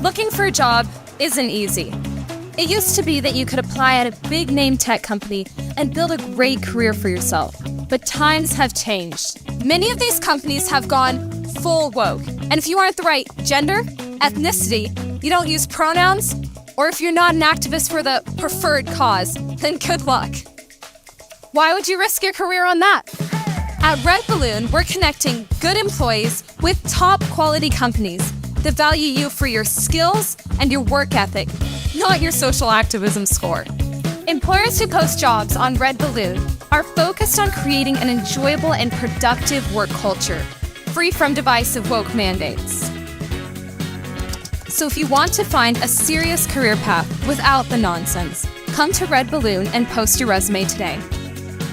Looking for a job isn't easy. It used to be that you could apply at a big name tech company and build a great career for yourself. But times have changed. Many of these companies have gone full woke. And if you aren't the right gender, ethnicity, you don't use pronouns, or if you're not an activist for the preferred cause, then good luck. Why would you risk your career on that? At Red Balloon, we're connecting good employees with top quality companies that value you for your skills and your work ethic, not your social activism score. Employers who post jobs on Red Balloon are focused on creating an enjoyable and productive work culture, free from divisive woke mandates. So if you want to find a serious career path without the nonsense, come to Red Balloon and post your resume today.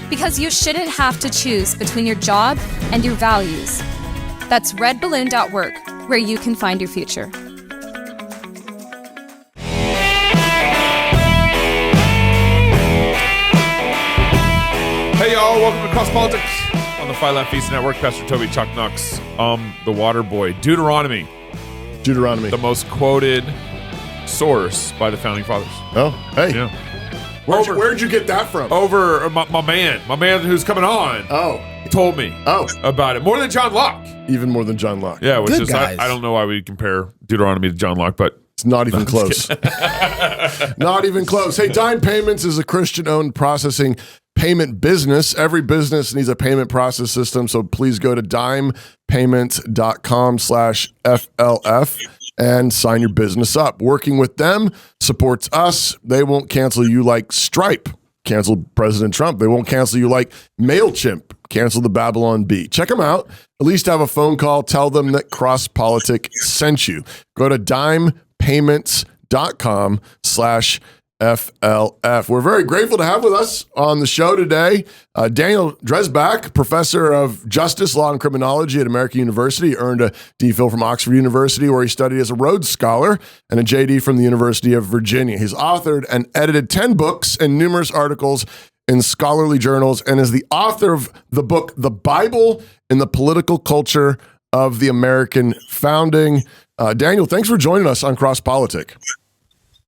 Because you shouldn't have to choose between your job and your values. That's redballoon.work, where you can find your future. Hey y'all, welcome to Cross Politics on the Five Left Feast Network. Pastor Toby Chuck Knox, the water boy. Deuteronomy, the most quoted source by the founding fathers. Oh, hey. Yeah. Where'd you get that from? Over my man who's coming on. Oh. Told me about it. More than John Locke. Even more than John Locke. Yeah, which is, I don't know why we compare Deuteronomy to John Locke, but it's not even close. Not even close. Hey, Dime Payments is a Christian-owned processing payment business. Every business needs a payment process system, so please go to dimepayments.com/FLF and sign your business up. Working with them supports us. They won't cancel you like Stripe canceled President Trump. They won't cancel you like MailChimp canceled the Babylon Bee. Check them out. At least have a phone call. Tell them that Cross Politic sent you. Go to dimepayments.com/FLF. We're very grateful to have with us on the show today Daniel Dreisbach, professor of justice, law, and criminology at American University. He earned a DPhil from Oxford University, where he studied as a Rhodes Scholar, and a JD from the University of Virginia. He's authored and edited 10 books and numerous articles in scholarly journals, and is the author of the book, The Bible in the Political Culture of the American Founding. Daniel, thanks for joining us on Cross Politic.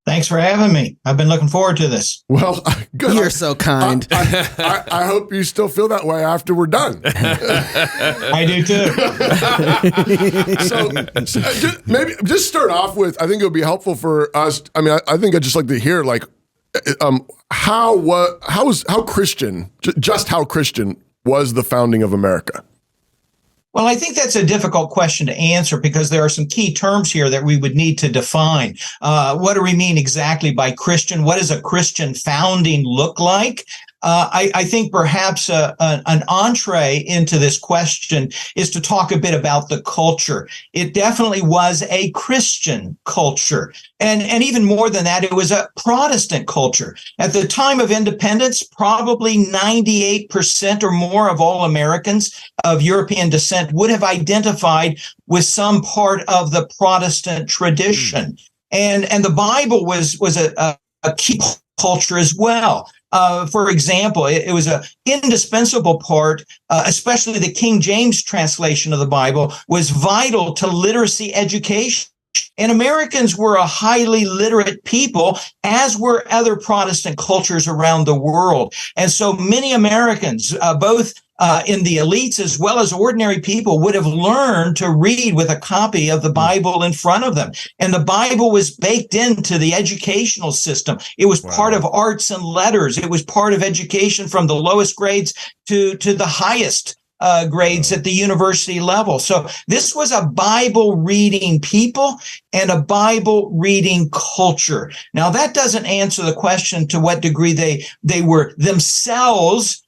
Thanks for having me. I've been looking forward to this. Well, good. You're so kind. I hope you still feel that way after we're done. I do too. So maybe just start off with, I think it would be helpful for us. I mean, I think I'd just like to hear, like, how Christian, just how Christian was the founding of America? Well, I think that's a difficult question to answer because there are some key terms here that we would need to define. What do we mean exactly by Christian? What does a Christian founding look like? I think perhaps an entree into this question is to talk a bit about the culture. It definitely was a Christian culture. And even more than that, it was a Protestant culture. At the time of independence, probably 98% or more of all Americans of European descent would have identified with some part of the Protestant tradition. And the Bible was a key culture as well. For example, it was an indispensable part, especially the King James translation of the Bible, was vital to literacy education. And Americans were a highly literate people, as were other Protestant cultures around the world. And so many Americans, both in the elites as well as ordinary people, would have learned to read with a copy of the Bible in front of them. And the Bible was baked into the educational system. It was part of arts and letters. It was part of education from the lowest grades to the highest grades at the university level. So this was a Bible reading people and a Bible reading culture. Now, that doesn't answer the question to what degree they were themselves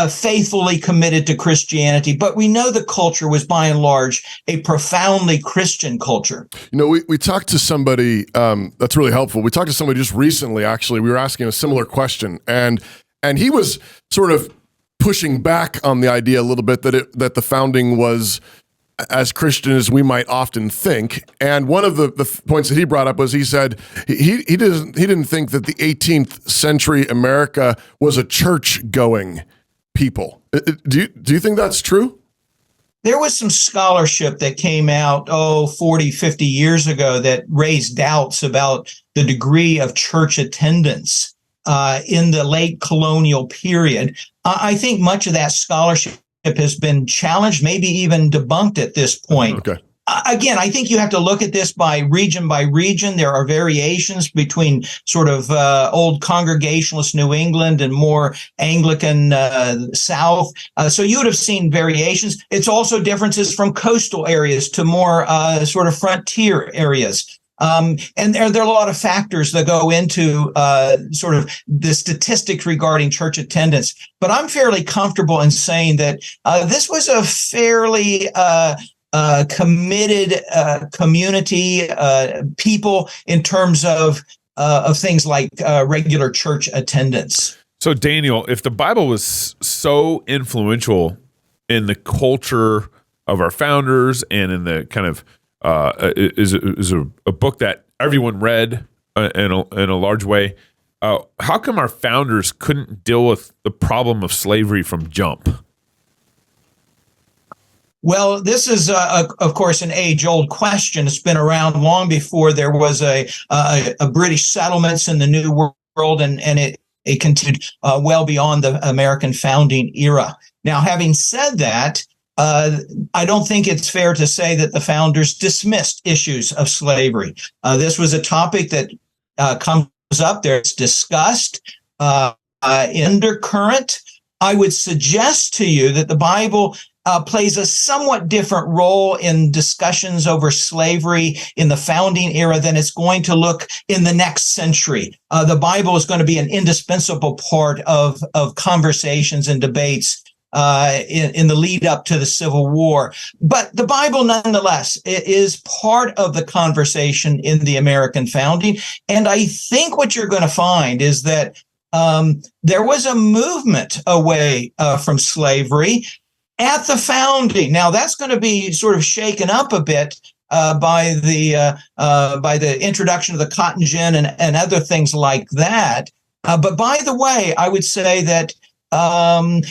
faithfully committed to Christianity, but we know the culture was by and large a profoundly Christian culture. You know, we talked to somebody that's really helpful. We talked to somebody just recently, actually. We were asking a similar question, and he was sort of pushing back on the idea a little bit that the founding was as Christian as we might often think. And one of the points that he brought up was, he said he didn't think that the 18th century America was a church-going people. Do you think that's true? there was some scholarship that came out, 40, 50 years ago that raised doubts about the degree of church attendance in the late colonial period. I think much of that scholarship has been challenged, maybe even debunked at this point. Okay. Again, I think you have to look at this by region. There are variations between sort of old Congregationalist New England and more Anglican South. So you would have seen variations. It's also differences from coastal areas to more sort of frontier areas. And there are a lot of factors that go into sort of the statistics regarding church attendance. But I'm fairly comfortable in saying that this was a fairly committed community, people in terms of things like regular church attendance. So, Daniel, if the Bible was so influential in the culture of our founders and in the kind of is a book that everyone read in a large way, how come our founders couldn't deal with the problem of slavery from jump? Well, this is, of course, an age-old question. It's been around long before there was a British settlements in the New World, and it continued well beyond the American founding era. Now, having said that, I don't think it's fair to say that the founders dismissed issues of slavery. This was a topic that comes up there. It's discussed undercurrent. I would suggest to you that the Bible plays a somewhat different role in discussions over slavery in the founding era than it's going to look in the next century. The Bible is going to be an indispensable part of conversations and debates in the lead up to the Civil War. But the Bible, nonetheless, is part of the conversation in the American founding. And I think what you're going to find is that there was a movement away from slavery at the founding. Now, that's going to be sort of shaken up a bit by the introduction of the cotton gin and other things like that. But by the way, I would say that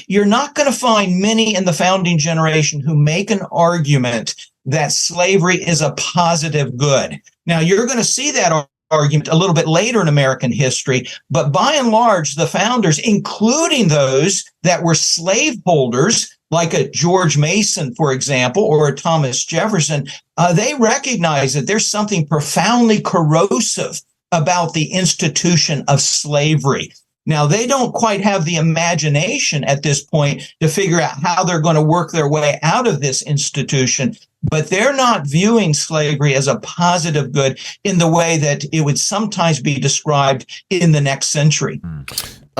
you're not going to find many in the founding generation who make an argument that slavery is a positive good. Now, you're going to see that argument a little bit later in American history, but by and large, the founders, including those that were slaveholders, like a George Mason, for example, or a Thomas Jefferson, they recognize that there's something profoundly corrosive about the institution of slavery. Now, they don't quite have the imagination at this point to figure out how they're going to work their way out of this institution, but they're not viewing slavery as a positive good in the way that it would sometimes be described in the next century.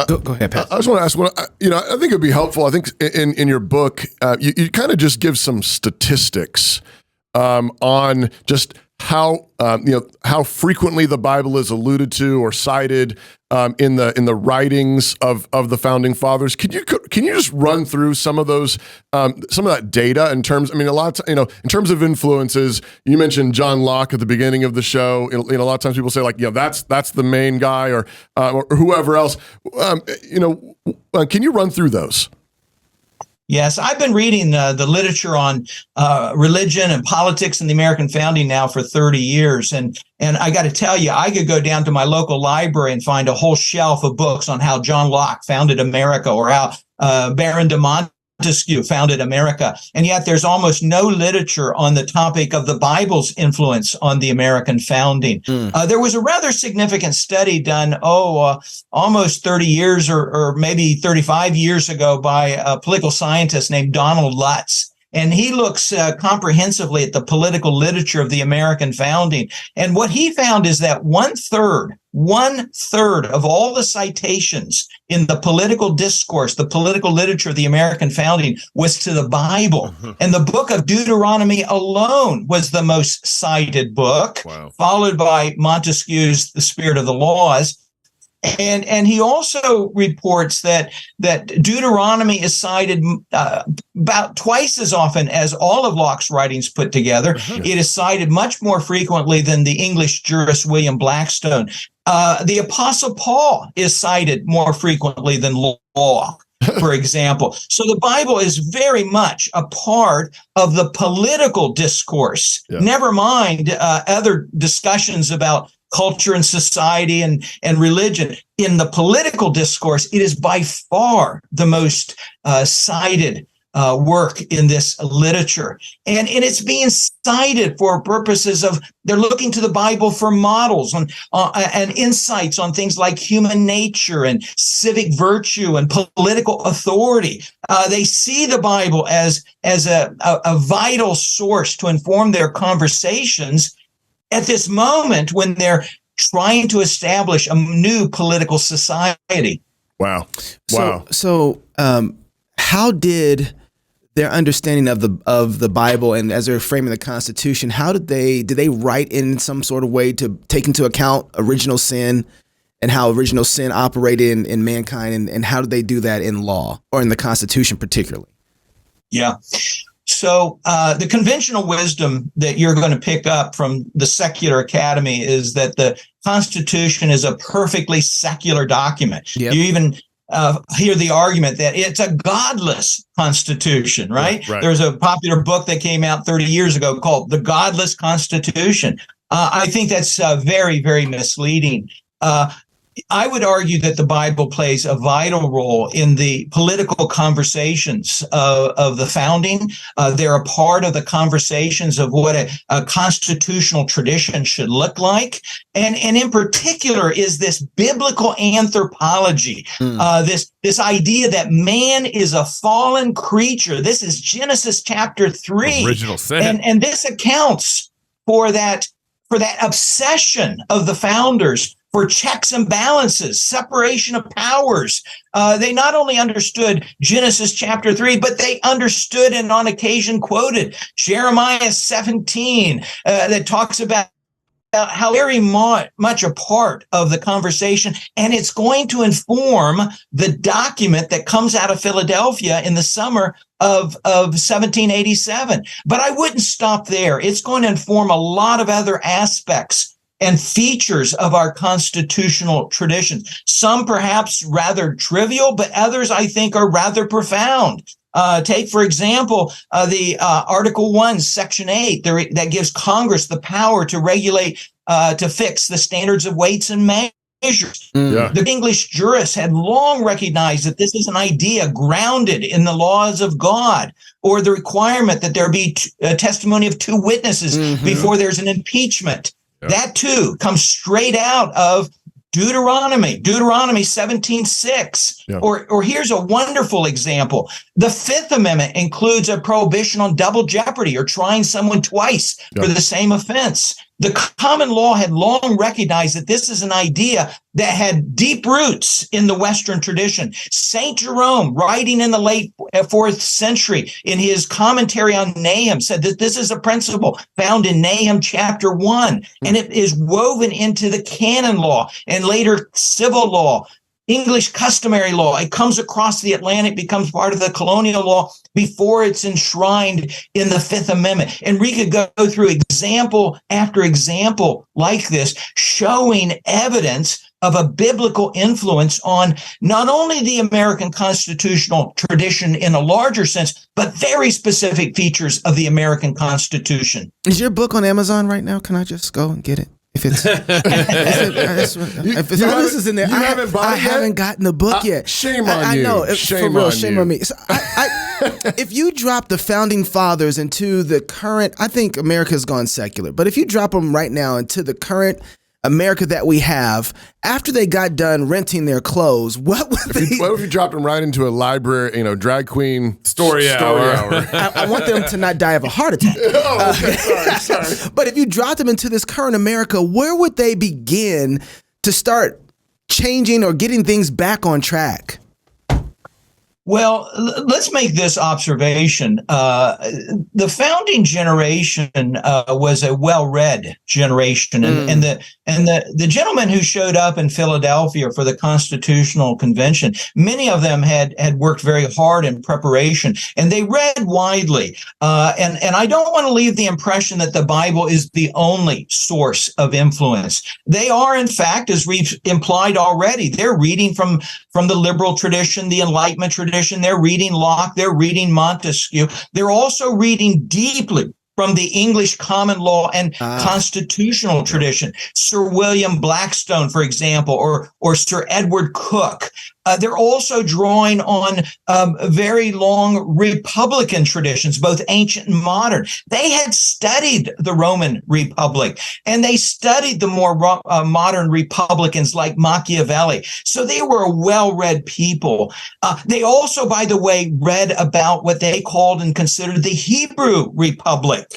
Go ahead, Pat. I just want to ask, I think it'd be helpful. I think in your book, you kind of just give some statistics on just how frequently the Bible is alluded to or cited in the writings of the founding fathers. Can you just run through some of those some of that data in terms? I mean, a lot of, in terms of influences. You mentioned John Locke at the beginning of the show. A lot of times people say that's the main guy or whoever else. Can you run through those? Yes, I've been reading the literature on religion and politics in the American founding now for 30 years. And I got to tell you, I could go down to my local library and find a whole shelf of books on how John Locke founded America or how Baron de Montesquieu founded America. And yet there's almost no literature on the topic of the Bible's influence on the American founding. There was a rather significant study done, almost 30 years or maybe 35 years ago by a political scientist named Donald Lutz. And he looks comprehensively at the political literature of the American founding. And what he found is that one third of all the citations in the political discourse, the political literature of the American founding was to the Bible. And the book of Deuteronomy alone was the most cited book, followed by Montesquieu's The Spirit of the Laws. And he also reports that Deuteronomy is cited about twice as often as all of Locke's writings put together. It is cited much more frequently than the English jurist William Blackstone. The Apostle Paul is cited more frequently than Locke. for example. So the Bible is very much a part of the political discourse. Yeah. Never mind other discussions about culture and society and religion. In the political discourse, it is by far the most cited work in this literature. And it's being cited for purposes of, they're looking to the Bible for models and insights on things like human nature and civic virtue and political authority. They see the Bible as a vital source to inform their conversations at this moment when they're trying to establish a new political society. Wow. So how did their understanding of the Bible and as they're framing the Constitution, did they write in some sort of way to take into account original sin and how original sin operated in mankind, and how did they do that in law or in the Constitution particularly? Yeah. So the conventional wisdom that you're going to pick up from the secular academy is that the Constitution is a perfectly secular document. Yep. You even hear the argument that it's a godless constitution, right? Right. There's a popular book that came out 30 years ago called The Godless Constitution. I think that's very, very misleading. I would argue that the Bible plays a vital role in the political conversations of the founding. They're a part of the conversations of what a constitutional tradition should look like. And in particular is this biblical anthropology, this idea that man is a fallen creature. This is Genesis chapter 3. Original sin. And this accounts for that obsession of the founders for checks and balances, separation of powers. They not only understood Genesis chapter 3, but they understood and on occasion quoted Jeremiah 17 that talks about how very much a part of the conversation, and it's going to inform the document that comes out of Philadelphia in the summer of 1787. But I wouldn't stop there. It's going to inform a lot of other aspects and features of our constitutional traditions. Some perhaps rather trivial, but others I think are rather profound. Take, for example, the Article 1, Section 8, that gives Congress the power to regulate, to fix the standards of weights and measures. Yeah. The English jurists had long recognized that this is an idea grounded in the laws of God, or the requirement that there be a testimony of two witnesses before there's an impeachment. Yeah. That too comes straight out of Deuteronomy 17:6. Yeah. Or here's a wonderful example. The Fifth Amendment includes a prohibition on double jeopardy or trying someone twice for the same offense. The common law had long recognized that this is an idea that had deep roots in the Western tradition. St. Jerome, writing in the late 4th century in his commentary on Nahum, said that this is a principle found in Nahum chapter 1, and it is woven into the canon law and later civil law. English customary law. It comes across the Atlantic, becomes part of the colonial law before it's enshrined in the Fifth Amendment. And we could go through example after example like this, showing evidence of a biblical influence on not only the American constitutional tradition in a larger sense, but very specific features of the American Constitution. Is your book on Amazon right now? Can I just go and get it? If it's, if this is in there, I haven't gotten the book yet. Shame on you. I know. Shame on me. So if you drop the founding fathers into the current, I think America's gone secular. But if you drop them right now into the current America that we have, after they got done renting their clothes, what if you dropped them right into a library, drag queen story hour? I want them to not die of a heart attack. Sorry. But if you dropped them into this current America, where would they begin to start changing or getting things back on track? Well, let's make this observation. The founding generation was a well-read generation, and the gentlemen who showed up in Philadelphia for the Constitutional Convention, many of them had worked very hard in preparation, and they read widely. And I don't want to leave the impression that the Bible is the only source of influence. They are, in fact, as we've implied already, they're reading from the liberal tradition, the Enlightenment tradition. They're reading Locke. They're reading Montesquieu. They're also reading deeply from the English common law and constitutional tradition. Sir William Blackstone, for example, or Sir Edward Coke. They're also drawing on very long Republican traditions, both ancient and modern. They had studied the Roman Republic, and they studied the more modern Republicans like Machiavelli. So they were a well-read people. They also, by the way, read about what they called and considered the Hebrew Republic.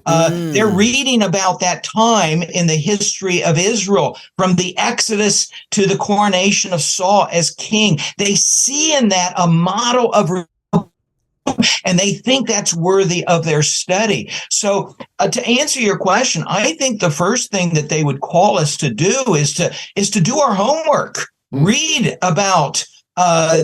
They're reading about that time in the history of Israel, from the Exodus to the coronation of Saul as king. They see in that a model of, and they think that's worthy of their study. So to answer your question, I think the first thing that they would call us to do is to do our homework, read about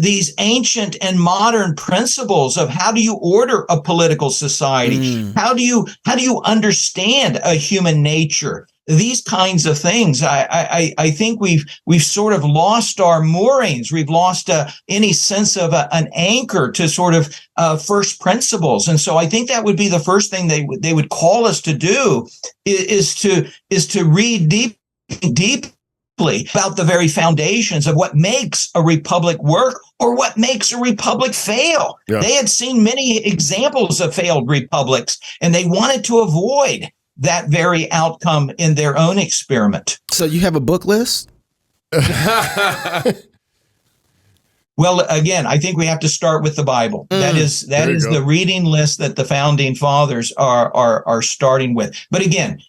these ancient and modern principles of how do you order a political society? How do you understand a human nature? These kinds of things. I think we've sort of lost our moorings. We've lost any sense of an anchor to sort of first principles. And so I think that would be the first thing they would call us to do is to read deeply about the very foundations of what makes a republic work or what makes a republic fail. Yeah. They had seen many examples of failed republics, and they wanted to avoid that very outcome in their own experiment. So you have a book list? Well, again, I think we have to start with the Bible. That is the reading list that the founding fathers are starting with. But again,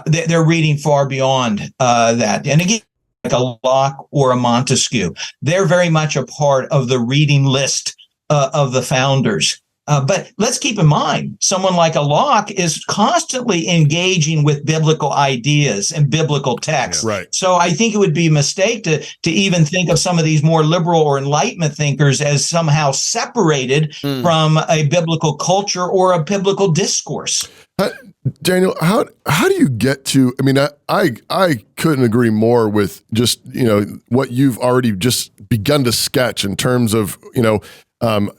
they're reading far beyond that. And again, like a Locke or a Montesquieu, they're very much a part of the reading list of the founders. But let's keep in mind, someone like a Locke is constantly engaging with biblical ideas and biblical texts. Yeah, right. So I think it would be a mistake to even think of some of these more liberal or Enlightenment thinkers as somehow separated from a biblical culture or a biblical discourse. Daniel, how do you get to? I mean, I couldn't agree more with just what you've already just begun to sketch in terms of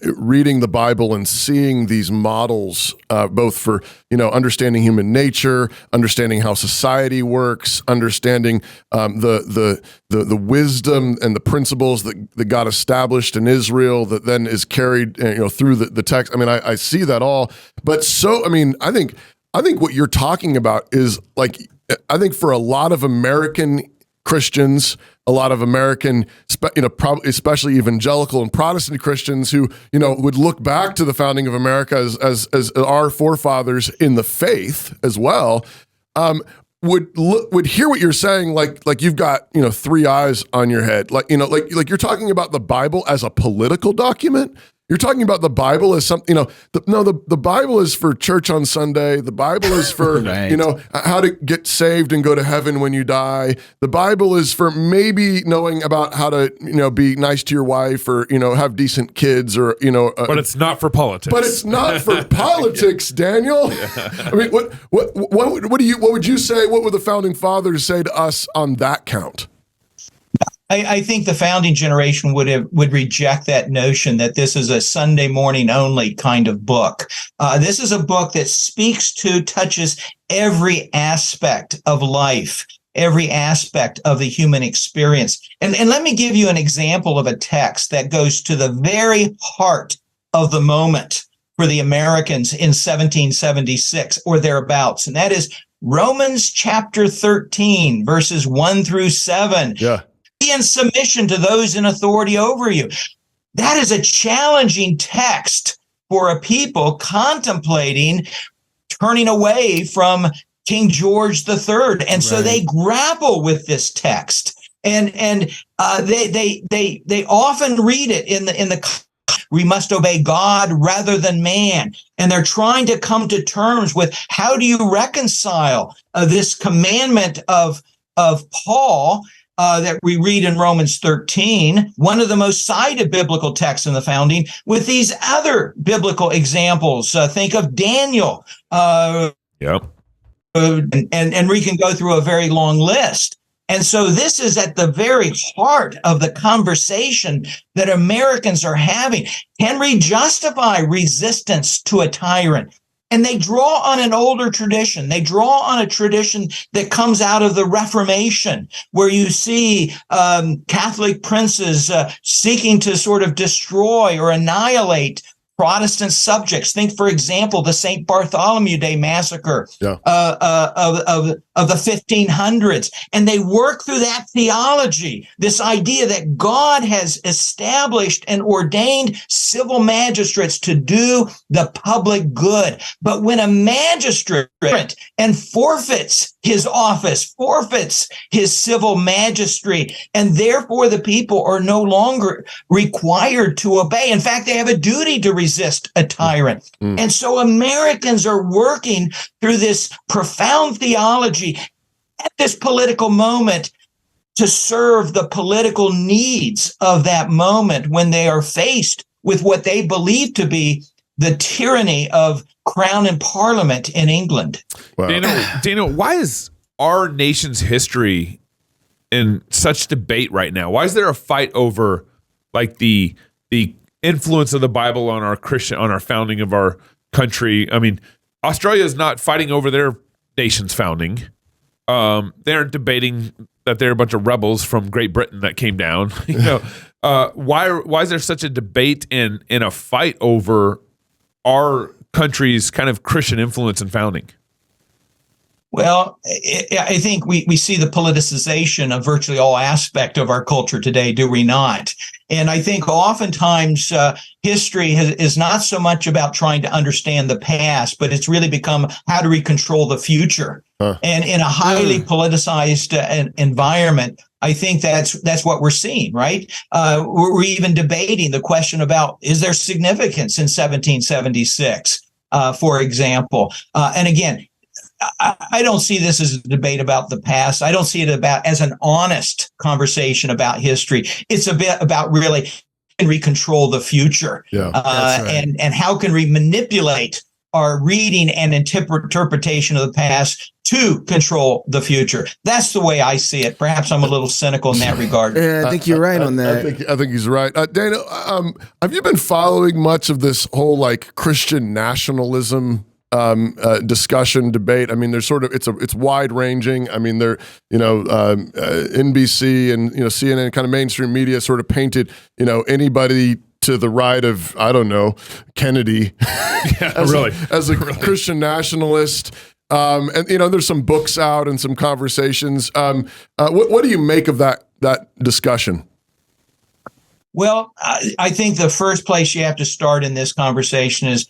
reading the Bible and seeing these models, both for understanding human nature, understanding how society works, understanding the wisdom and the principles that God established in Israel that then is carried through the text. I mean, I see that all, but I think what you're talking about is I think for a lot of American Christians, a lot of American, probably especially evangelical and Protestant Christians who, would look back to the founding of America as our forefathers in the faith as well, would hear what you're saying, like you've got, three eyes on your head, like you're talking about the Bible as a political document. You're talking about the Bible as something, the Bible is for church on Sunday. The Bible is for, right. How to get saved and go to heaven when you die. The Bible is for maybe knowing about how to, be nice to your wife or, have decent kids or, but it's not for politics. But it's not for politics, Daniel. I mean, what would you say? What would the founding fathers say to us on that count? I think the founding generation would reject that notion that this is a Sunday morning only kind of book. This is a book that touches every aspect of life, every aspect of the human experience. And let me give you an example of a text that goes to the very heart of the moment for the Americans in 1776 or thereabouts. And that is Romans chapter 13, verses 1 through 7. Yeah. Be in submission to those in authority over you. That is a challenging text for a people contemplating turning away from King George III. And so they grapple with this text. And they often read it in the We must obey God rather than man. And they're trying to come to terms with how do you reconcile this commandment of Paul that we read in Romans 13, one of the most cited biblical texts in the founding, with these other biblical examples. Think of Daniel. Yep. And we can go through a very long list. And so this is at the very heart of the conversation that Americans are having. Can we justify resistance to a tyrant? And they draw on an older tradition. They draw on a tradition that comes out of the Reformation, where you see Catholic princes seeking to sort of destroy or annihilate Protestant subjects. Think, for example, the St. Bartholomew Day massacre of the 1500s. And they work through that theology, this idea that God has established and ordained civil magistrates to do the public good. But when a magistrate and forfeits his office, forfeits his civil magistracy, and therefore the people are no longer required to obey. In fact, they have a duty to resist a tyrant. And so Americans are working through this profound theology at this political moment to serve the political needs of that moment when they are faced with what they believe to be the tyranny of Crown and Parliament in England. Wow. Daniel, why is our nation's history in such debate right now? Why is there a fight over like the influence of the Bible on our founding of our country? I mean, Australia is not fighting over their nation's founding. They're debating that they're a bunch of rebels from Great Britain that came down. Why is there such a debate in a fight over our country's kind of Christian influence and founding? Well, I think we see the politicization of virtually all aspect of our culture today, do we not? And I think oftentimes history is not so much about trying to understand the past, but it's really become how do we control the future? And in a highly politicized environment, I think that's what we're seeing, right? We're even debating the question about, is there significance in 1776, for example? And again, I don't see this as a debate about the past. I don't see it as an honest conversation about history. It's a bit about really can we control the future, right. and how can we manipulate our reading and interpretation of the past to control the future. That's the way I see it. Perhaps I'm a little cynical in that regard. Yeah, I think you're right on that. I think he's right. Dana, have you been following much of this whole like Christian nationalism discussion debate? I mean, there's sort of it's wide ranging. I mean, NBC and CNN, kind of mainstream media, sort of painted anybody to the right of, I don't know, Kennedy as a Christian nationalist. And there's some books out and some conversations. What do you make of that discussion? Well, I think the first place you have to start in this conversation is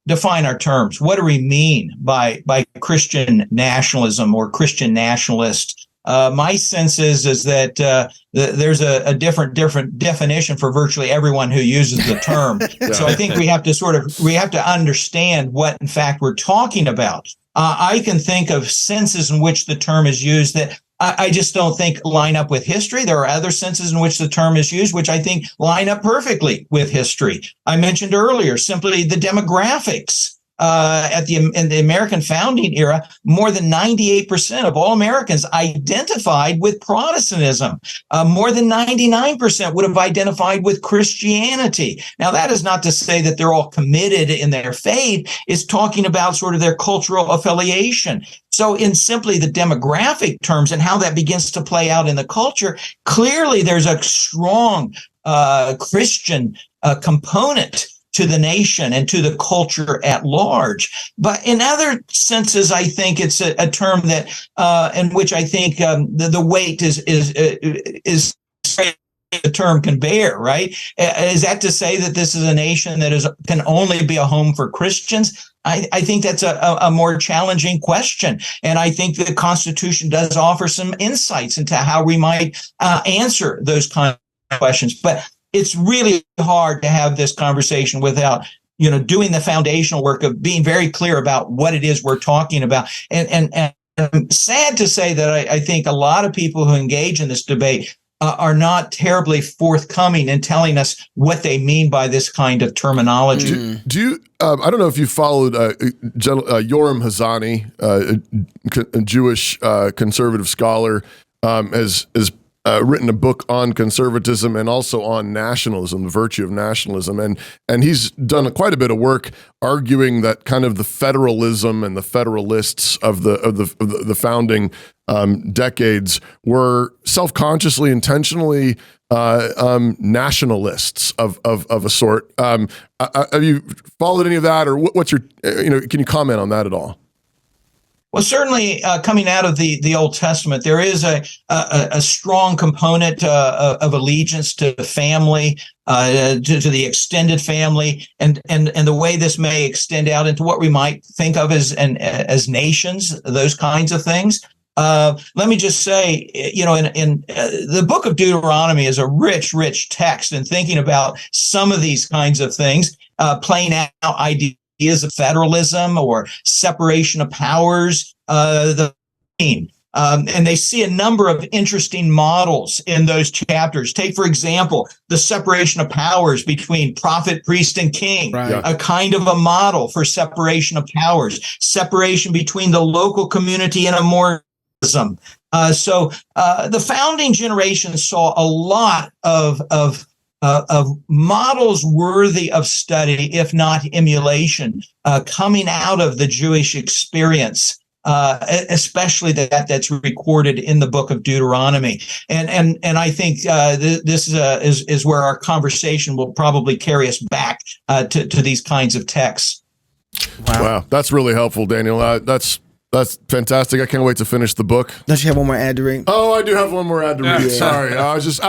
define our terms. What do we mean by Christian nationalism or Christian nationalist? My sense is that there's a different definition for virtually everyone who uses the term. So I think we have to understand what in fact we're talking about. I can think of senses in which the term is used that I just don't think line up with history. There are other senses in which the term is used, which I think line up perfectly with history. I mentioned earlier simply the demographics. In the American founding era, more than 98% of all Americans identified with Protestantism. More than 99% would have identified with Christianity. Now, that is not to say that they're all committed in their faith. It's talking about sort of their cultural affiliation. So in simply the demographic terms and how that begins to play out in the culture, clearly there's a strong Christian component to the nation and to the culture at large. But in other senses, I think it's a term that in which I think the weight is the term can bear, right? Is that to say that this is a nation that can only be a home for Christians? I think that's a more challenging question. And I think the Constitution does offer some insights into how we might answer those kind of questions. But it's really hard to have this conversation without, doing the foundational work of being very clear about what it is we're talking about. And I'm sad to say that I think a lot of people who engage in this debate are not terribly forthcoming in telling us what they mean by this kind of terminology. Do you? I don't know if you followed Yoram Hazani, a Jewish conservative scholar, has written a book on conservatism and also on nationalism, the virtue of nationalism, and he's done quite a bit of work arguing that kind of the federalism and the federalists of the founding decades were self-consciously, intentionally nationalists of a sort. Have you followed any of that, or what's your can you comment on that at all? Well, certainly coming out of the Old Testament, there is a strong component of allegiance to the family, to the extended family, and the way this may extend out into what we might think of as nations, those kinds of things. Let me just say, in the book of Deuteronomy is a rich text in thinking about some of these kinds of things, playing out ideas of federalism or separation of powers, and they see a number of interesting models in those chapters. Take, for example, the separation of powers between prophet, priest, and king, right. A kind of a model for separation of powers, separation between the local community and a more So the founding generation saw a lot of models worthy of study, if not emulation, coming out of the Jewish experience, especially that's recorded in the book of Deuteronomy. And I think this is where our conversation will probably carry us back to these kinds of texts. Wow, that's really helpful, Daniel. That's fantastic. I can't wait to finish the book. Don't you have one more ad to read? Oh, I do have one more ad to read. Yeah. Sorry. I was just.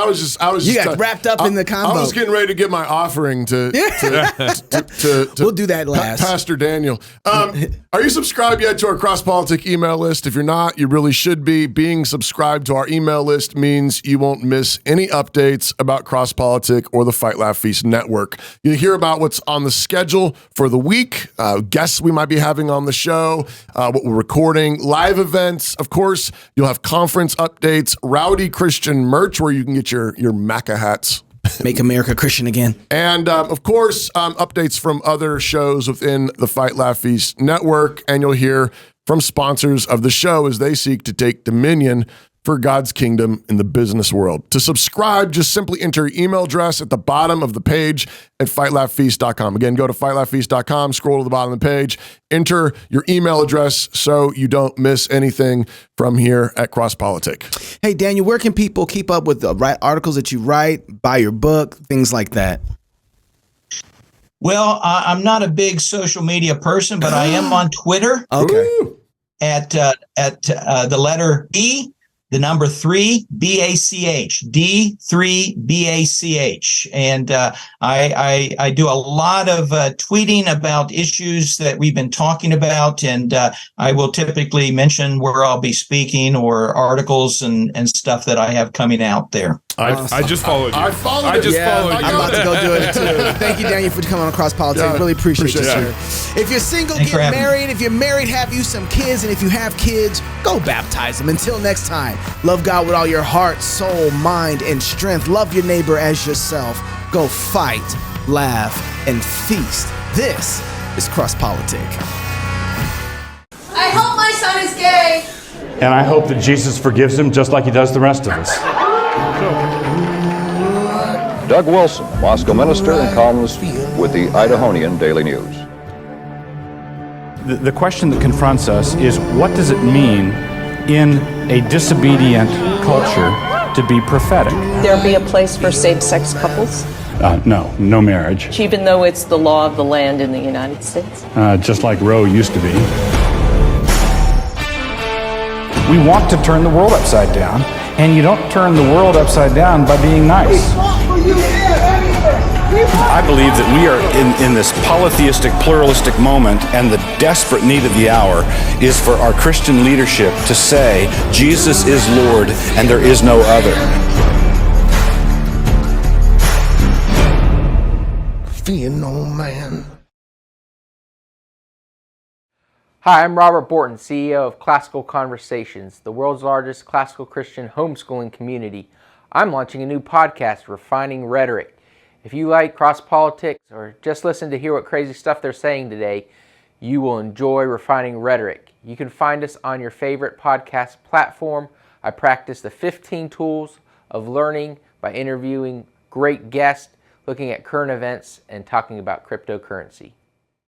You got wrapped up in the combo. I was getting ready to get my offering to we'll do that last. Pastor Daniel. Are you subscribed yet to our Cross Politic email list? If you're not, you really should be. Being subscribed to our email list means you won't miss any updates about Cross Politic or the Fight Laugh Feast network. You'll hear about what's on the schedule for the week, guests we might be having on the show, what we're recording, live events. Of course, you'll have conference updates, Rowdy Christian merch where you can get your Maca hats. Make America Christian again. And of course, updates from other shows within the Fight Laugh Feast network. And you'll hear from sponsors of the show as they seek to take dominion for God's kingdom in the business world. To subscribe, just simply enter your email address at the bottom of the page at fightlaughfeast.com. Again, go to fightlaughfeast.com, scroll to the bottom of the page, enter your email address so you don't miss anything from here at Cross Politic. Hey, Daniel, where can people keep up with the articles that you write, buy your book, things like that? Well, I'm not a big social media person, but I am on Twitter. Okay. At the letter E, the number 3, BACH, D3BACH. And I do a lot of tweeting about issues that we've been talking about. And I will typically mention where I'll be speaking or articles and stuff that I have coming out there. I just followed you. I followed you. I'm about to go do it too. Thank you, Daniel, for coming on Cross Politics. Yeah, really appreciate you, sir. If you're single, Thanks get married. If you're married, have you some kids. And if you have kids, go baptize them. Until next time, love God with all your heart, soul, mind, and strength. Love your neighbor as yourself. Go fight, laugh, and feast. This is Cross Politic. I hope my son is gay. And I hope that Jesus forgives him just like he does the rest of us. Doug Wilson, Moscow minister and columnist with the Idahonian Daily News. The question that confronts us is, what does it mean in a disobedient culture to be prophetic? There be a place for same-sex couples? No marriage. Even though it's the law of the land in the United States? Just like Roe used to be. We want to turn the world upside down, and you don't turn the world upside down by being nice. I believe that we are in this polytheistic, pluralistic moment, and the desperate need of the hour is for our Christian leadership to say, Jesus is Lord, and there is no other. fear no man. Hi, I'm Robert Borton, CEO of Classical Conversations, the world's largest classical Christian homeschooling community. I'm launching a new podcast, Refining Rhetoric. If you like cross politics or just listen to hear what crazy stuff they're saying today, you will enjoy Refining Rhetoric. You can find us on your favorite podcast platform. I practice the 15 tools of learning by interviewing great guests, looking at current events, and talking about cryptocurrency.